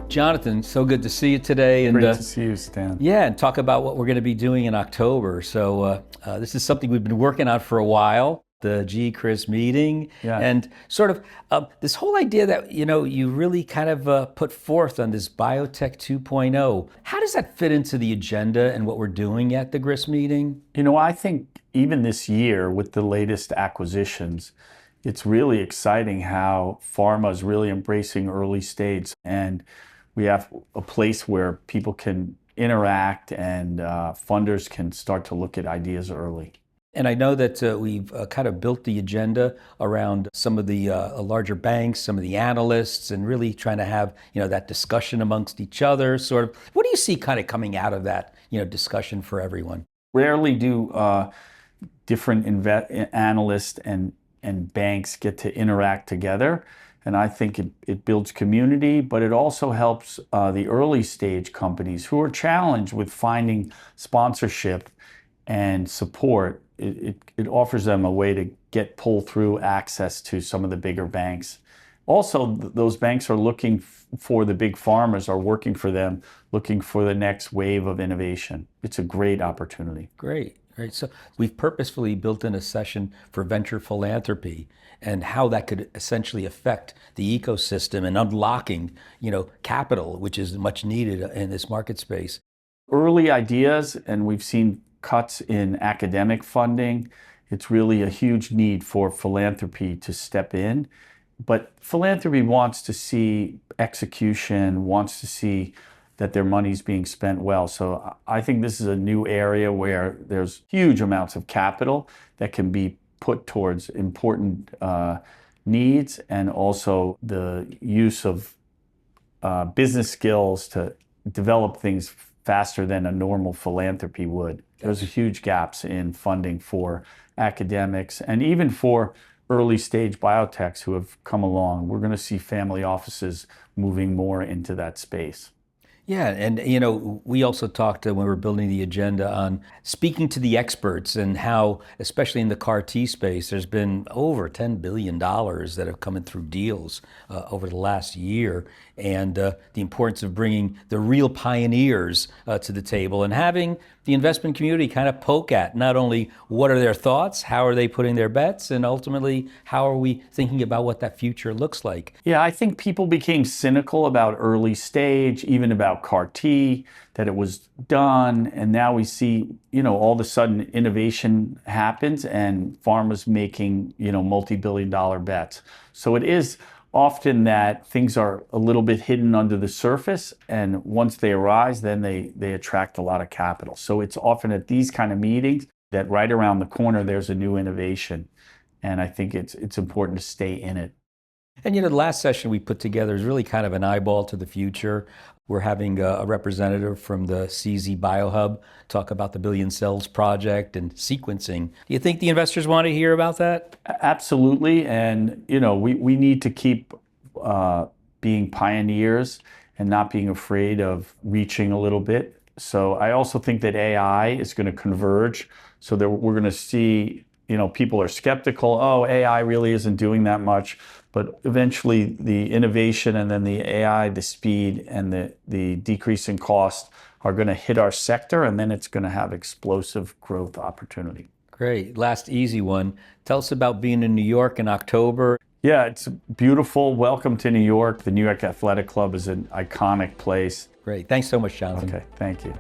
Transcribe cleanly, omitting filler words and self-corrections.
Jonathan, so good to see you today. And great to see you, Stan. yeah, and talk about what we're going to be doing in October. So this is something we've been working on for a while, the GCRIS meeting, Yeah. and sort of this whole idea that, you really kind of put forth on this Biotech 2.0. How does that fit into the agenda and what we're doing at the GCRIS meeting? I think even this year with the latest acquisitions, it's really exciting how pharma is really embracing early stage, and we have a place where people can interact and funders can start to look at ideas early. And I know that we've kind of built the agenda around some of the larger banks, some of the analysts, and really trying to have that discussion amongst each other. Sort of, what do you see kind of coming out of that discussion for everyone? Rarely do different analysts and banks get to interact together. And I think it builds community, but it also helps the early stage companies who are challenged with finding sponsorship and support. It offers them a way to get pull-through access to some of the bigger banks. Also, those banks are looking for the big pharmas, are working for them, looking for the next wave of innovation. It's a great opportunity. Great. Right. So we've purposefully built in a session for venture philanthropy and how that could essentially affect the ecosystem and unlocking, capital, which is much needed in this market space. Early ideas, and we've seen cuts in academic funding. It's really a huge need for philanthropy to step in. But philanthropy wants to see execution, wants to see that their money's being spent well. So I think this is a new area where there's huge amounts of capital that can be put towards important needs, and also the use of business skills to develop things faster than a normal philanthropy would. There's huge gaps in funding for academics and even for early stage biotechs who have come along. We're going to see family offices moving more into that space. Yeah, and we also talked when we were building the agenda on speaking to the experts and how, especially in the CAR T space, there's been over $10 billion that have come in through deals over the last year, and the importance of bringing the real pioneers to the table and having the investment community kind of poke at not only what are their thoughts, how are they putting their bets, and ultimately how are we thinking about what that future looks like. Yeah, I think people became cynical about early stage, even about CAR T, that it was done, and now we see, all of a sudden innovation happens and pharma's making, multi-billion-dollar bets. So it is often that things are a little bit hidden under the surface, and once they arise, then they attract a lot of capital. So it's often at these kind of meetings that right around the corner there's a new innovation, and I think it's important to stay in it. And the last session we put together is really kind of an eyeball to the future. We're having a representative from the CZ BioHub talk about the Billion Cells project and sequencing. Do you think the investors want to hear about that? Absolutely, and we need to keep being pioneers and not being afraid of reaching a little bit. So I also think that AI is going to converge, so that we're going to see, people are skeptical, oh, AI really isn't doing that much. But eventually the innovation and then the AI, the speed and the decrease in cost are going to hit our sector, and then it's going to have explosive growth opportunity. Great. Last easy one. Tell us about being in New York in October. Yeah, it's beautiful. Welcome to New York. The New York Athletic Club is an iconic place. Great. Thanks so much, Jonathan. Okay, thank you.